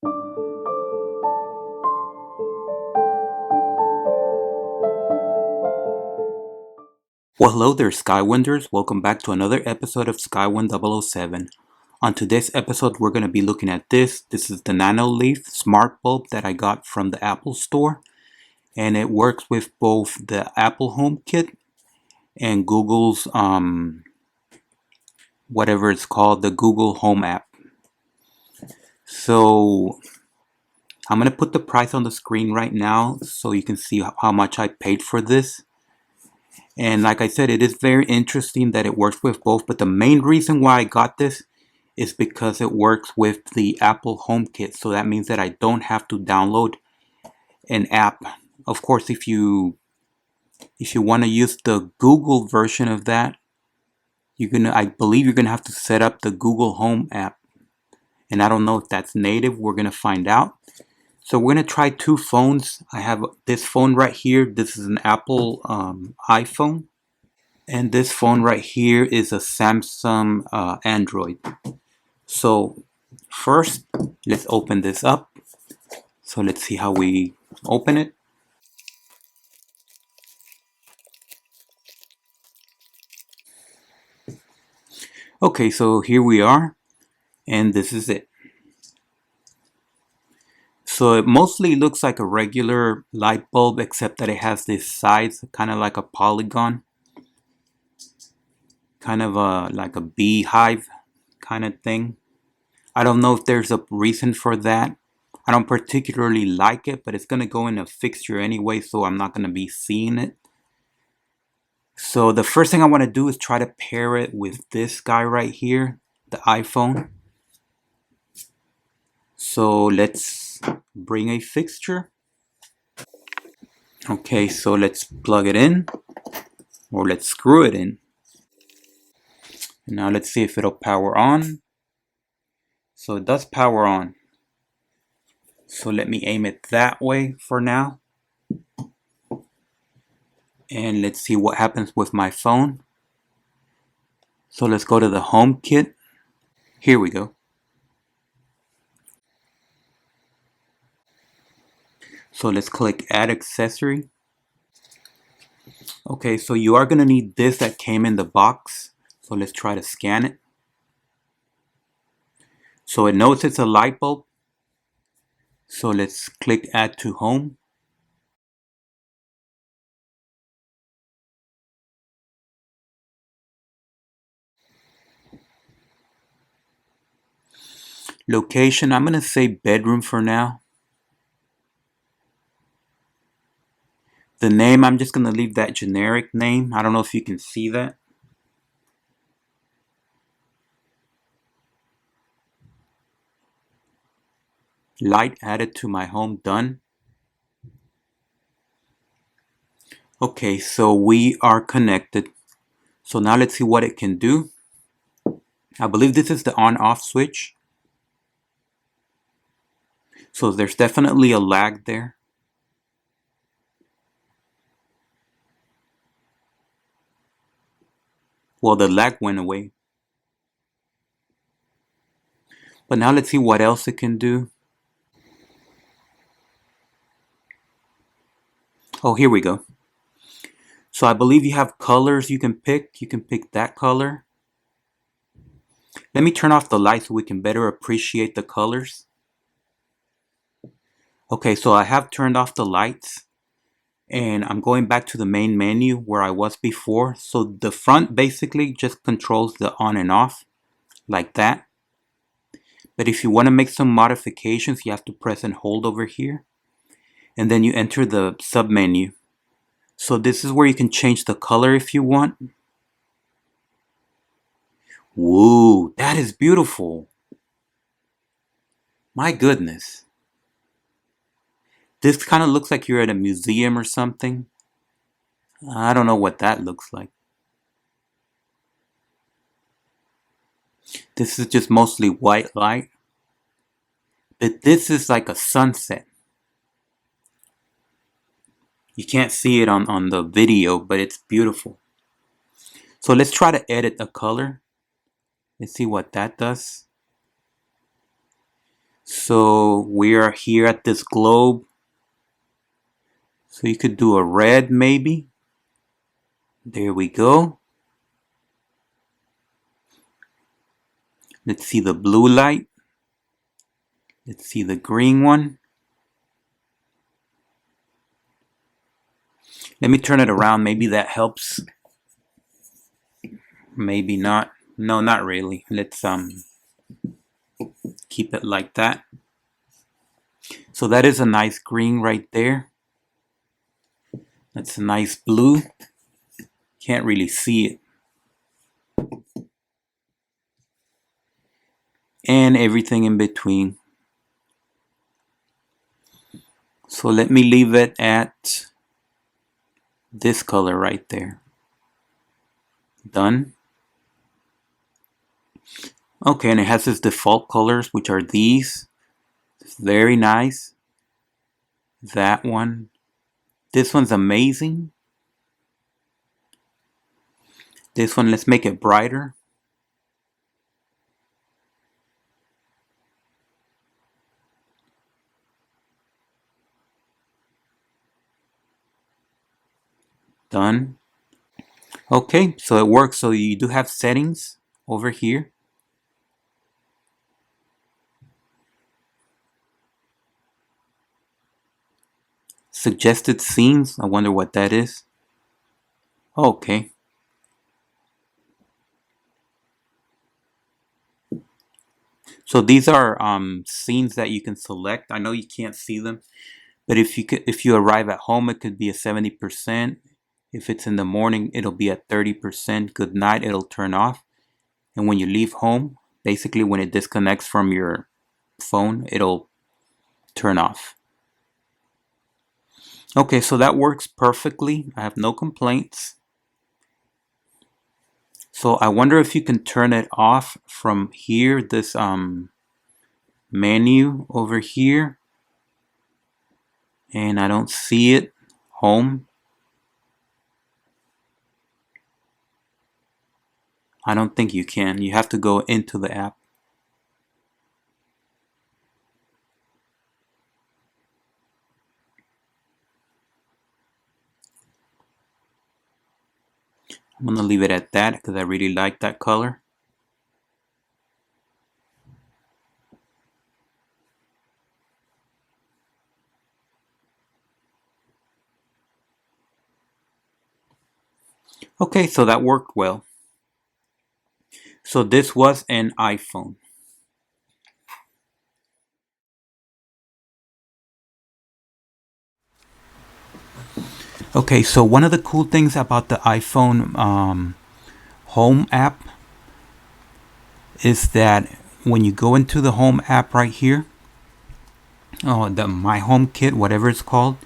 Well, hello there, Skywinders. Welcome back to another episode of Skywind007. On today's episode, we're going to be looking at this. This is the nanoleaf smart bulb that I got from the Apple store. And it works with both the Apple HomeKit and Google's, whatever it's called, the Google Home app. So I'm going to put the price on the screen right now so you can see how much I paid for this. And like I said, it is very interesting that it works with both, but the main reason why I got this is because it works with the Apple HomeKit. So that means that I don't have to download an app. Of course, if you want to use the Google version of that, I believe you're gonna have to set up the Google Home app. And I don't know if that's native. We're gonna find out. So we're gonna try two phones. I have this phone right here. This is an Apple iPhone. And this phone right here is a Samsung Android. So first, let's open this up. So let's see how we open it. Okay, so here we are, and this is it. So it mostly looks like a regular light bulb, except that it has this size, kind of like a polygon, kind of like a beehive kind of thing. I don't know if there's a reason for that. I don't particularly like it, but it's going to go in a fixture anyway, so I'm not going to be seeing it. So the first thing I want to do is try to pair it with this guy right here, the iPhone. So let's bring a fixture. Okay, so let's plug it in, or let's screw it in. Now let's see if it'll power on. So it does power on. So let me aim it that way for now. And let's see what happens with my phone. So let's go to the HomeKit. Here we go. So let's click Add Accessory. Okay, so you are going to need this that came in the box. So let's try to scan it. So it knows it's a light bulb. So let's click Add to Home. Location, I'm going to say bedroom for now. The name, I'm just going to leave that generic name. I don't know if you can see that. Light added to my home, done. Okay, so we are connected. So now let's see what it can do. I believe this is the on-off switch. So there's definitely a lag there. Well, the lag went away. But now let's see what else it can do. Oh, here we go. So I believe you have colors you can pick. You can pick that color. Let me turn off the light so we can better appreciate the colors. Okay, so I have turned off the lights. And I'm going back to the main menu where I was before. So the front basically just controls the on and off like that. But if you want to make some modifications, you have to press and hold over here. And then you enter the sub menu. So this is where you can change the color if you want. Whoa, that is beautiful. My goodness. This kind of looks like you're at a museum or something. I don't know what that looks like. This is just mostly white light. But this is like a sunset. You can't see it on the video, but it's beautiful. So let's try to edit a color. Let's see what that does. So we are here at this globe. So you could do a red maybe. There we go. Let's see the blue light. Let's see the green one. Let me turn it around. Maybe that helps. Maybe not. No, not really. Let's keep it like that. So that is a nice green right there. That's a nice blue. Can't really see it. And everything in between. So let me leave it at this color right there. Done. Okay, and it has its default colors, which are these. It's very nice. That one. This one's amazing. This one, let's make it brighter. Done. Okay, so it works. So you do have settings over here. Suggested scenes. I wonder what that is. Okay. So these are scenes that you can select. I know you can't see them, but if you arrive at home, it could be a 70%. If it's in the morning, it'll be at 30%. Good night, it'll turn off. And when you leave home, basically when it disconnects from your phone, it'll turn off. Okay, so that works perfectly. I have no complaints. So I wonder if you can turn it off from here, this menu over here. And I don't see it. Home. I don't think you can. You have to go into the app. I'm going to leave it at that because I really like that color. Okay, so that worked well. So this was an iPhone. Okay, so one of the cool things about the iPhone Home app is that when you go into the Home app right here, the My Home Kit, whatever it's called,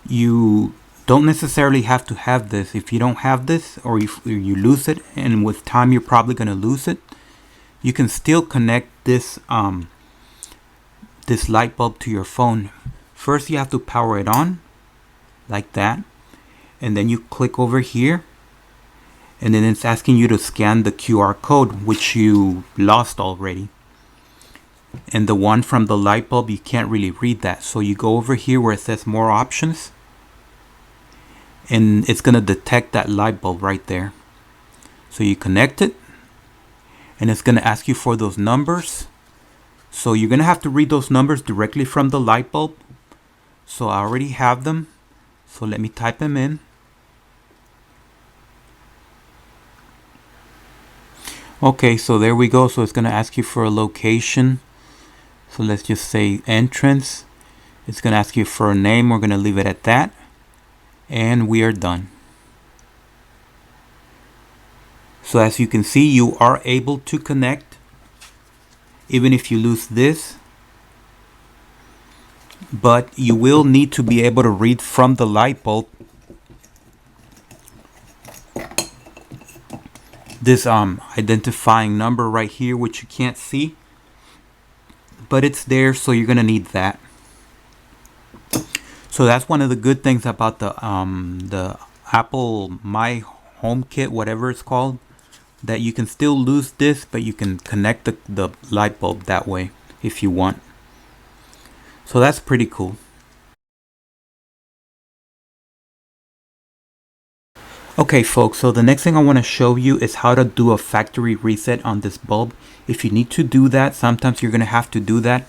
you don't necessarily have to have this. If you don't have this, or you lose it, and with time you're probably going to lose it, you can still connect this this light bulb to your phone. First you have to power it on like that, and then you click over here, and then it's asking you to scan the QR code, which you lost already. And the one from the light bulb, you can't really read that, so you go over here where it says more options, and it's gonna detect that light bulb right there. So you connect it, and it's gonna ask you for those numbers. So you're gonna have to read those numbers directly from the light bulb. So I already have them, so let me type them in. Okay, so there we go. So it's gonna ask you for a location. So let's just say entrance. It's gonna ask you for a name. We're gonna leave it at that, and we are done. So as you can see, you are able to connect even if you lose this, but you will need to be able to read from the light bulb this identifying number right here, which you can't see, but it's there, so you're gonna need that. So that's one of the good things about the Apple My Home Kit, whatever it's called, that you can still lose this, but you can connect the light bulb that way if you want. So that's pretty cool. Okay folks, so the next thing I want to show you is how to do a factory reset on this bulb. If you need to do that, sometimes you're going to have to do that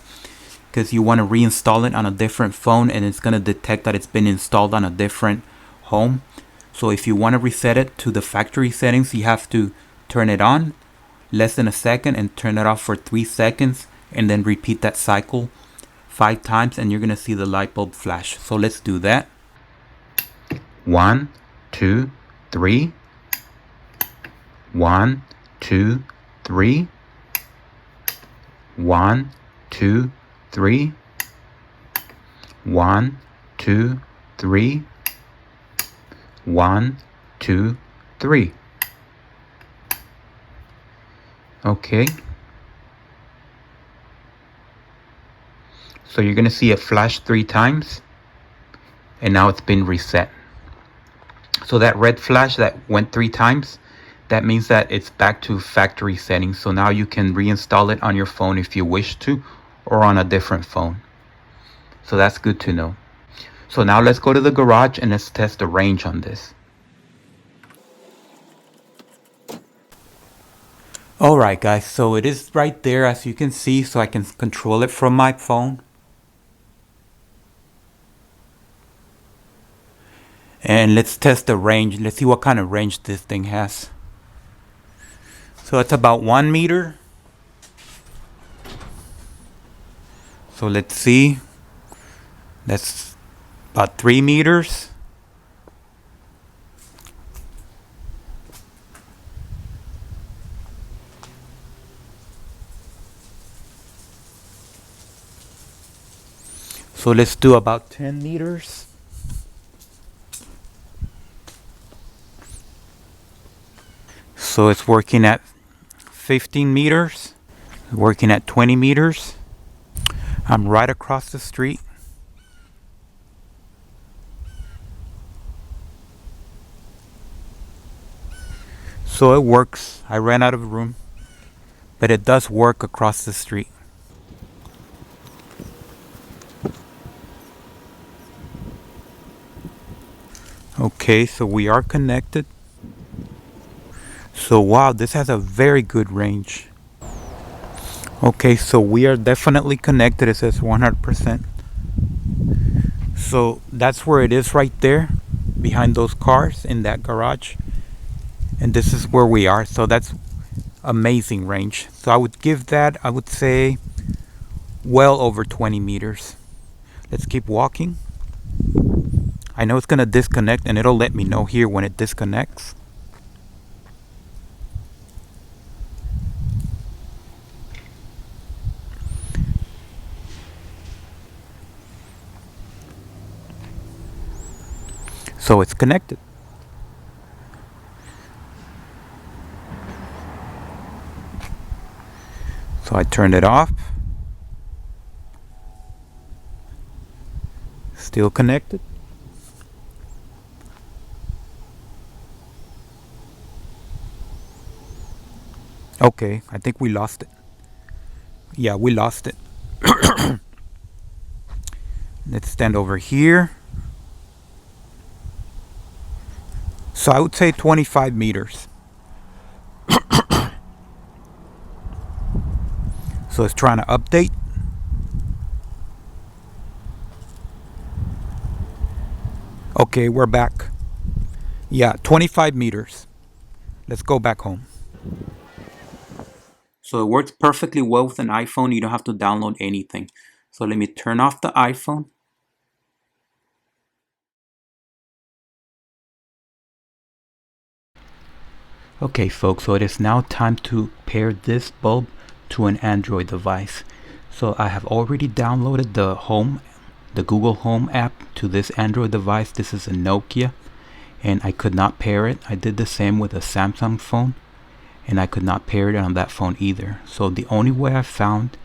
because you want to reinstall it on a different phone and it's going to detect that it's been installed on a different home. So if you want to reset it to the factory settings, you have to turn it on less than a second and turn it off for 3 seconds and then repeat that cycle 5 times and you're going to see the light bulb flash. So let's do that. 1, 2, 3. 1, 2, 3. 1, 2, 3. 1, 2, 3. 1, 2, 3. Okay. So you're going to see it flash 3 times and now it's been reset. So that red flash that went 3 times, that means that it's back to factory settings. So now you can reinstall it on your phone if you wish to, or on a different phone. So that's good to know. So now let's go to the garage and let's test the range on this. Alright guys, so it is right there as you can see, so I can control it from my phone. And let's test the range. Let's see what kind of range this thing has. So it's about 1 meter. So let's see. That's about 3 meters. So let's do about 10 meters. So it's working at 15 meters, working at 20 meters. I'm right across the street. So it works. I ran out of room, but it does work across the street. Okay, so we are connected. So wow, this has a very good range. Okay, so we are definitely connected. It says 100%. So that's where it is right there, behind those cars in that garage. And this is where we are. So that's amazing range. So I would give that, I would say, well over 20 meters. Let's keep walking. I know it's gonna disconnect and it'll let me know here when it disconnects. So it's connected. So I turned it off. Still connected. Okay, I think we lost it. Yeah, we lost it. Let's stand over here. So I would say 25 meters. So it's trying to update. Okay, we're back. Yeah, 25 meters. Let's go back home. So it works perfectly well with an iPhone. You don't have to download anything. So let me turn off the iPhone. Okay folks, so it is now time to pair this bulb to an Android device. So I have already downloaded the Google Home app to this Android device. This is a Nokia and I could not pair it. I did the same with a Samsung phone and I could not pair it on that phone either. So the only way I found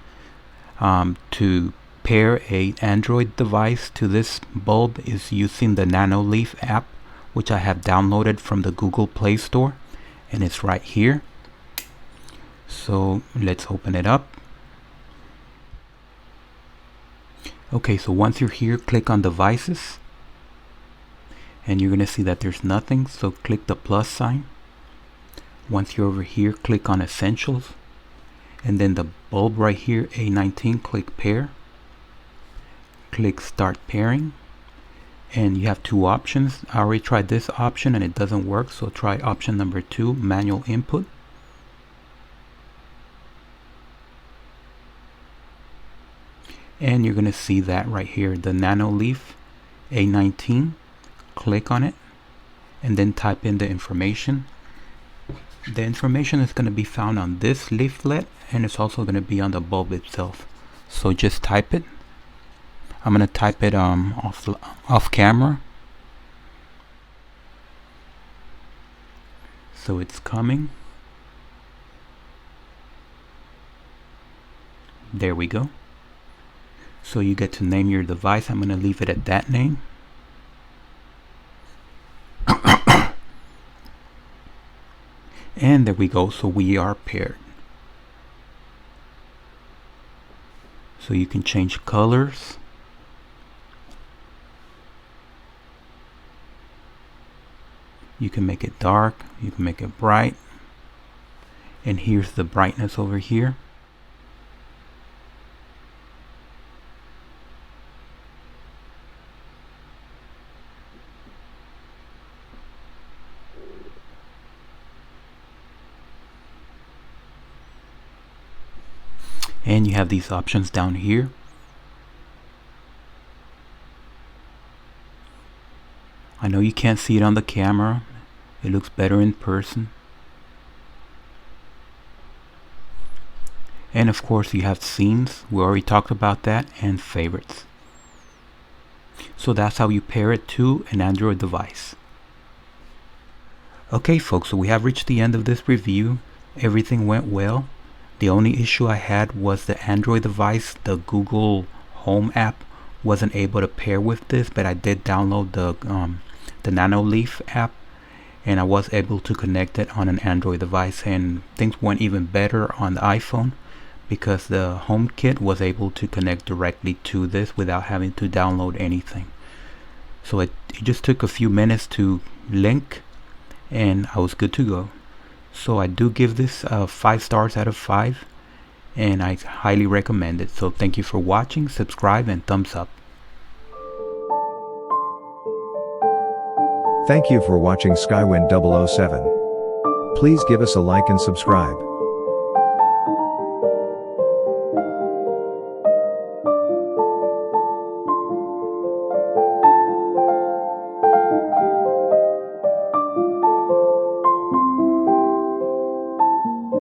to pair a Android device to this bulb is using the nanoleaf app, which I have downloaded from the Google Play Store. And it's right here. So let's open it up. Okay, so once you're here, click on devices, and you're gonna see that there's nothing, so click the plus sign. Once you're over here, click on essentials, and then the bulb right here, A19, click pair, click start pairing, and you have two options. I already tried this option and it doesn't work, so try option number 2, manual input. And you're gonna see that right here, the nanoleaf A19. Click on it and then type in the information. The information is going to be found on this leaflet, and it's also going to be on the bulb itself. So just type it. I'm going to type it off camera. So it's coming. There we go. So you get to name your device. I'm going to leave it at that name. And there we go, so we are paired. So you can change colors. You can make it dark, you can make it bright. And here's the brightness over here. And you have these options down here. I know you can't see it on the camera. It looks better in person. And of course you have scenes. We already talked about that, and favorites. So that's how you pair it to an Android device. Okay folks, so we have reached the end of this review. Everything went well. The only issue I had was the Android device. The Google Home app wasn't able to pair with this, but I did download the nanoleaf app, and I was able to connect it on an Android device, and things went even better on the iPhone because the HomeKit was able to connect directly to this without having to download anything. So it just took a few minutes to link, and I was good to go. So I do give this 5 stars out of 5, and I highly recommend it. So thank you for watching, subscribe, and thumbs up. Thank you for watching Skywind007. Please give us a like and subscribe.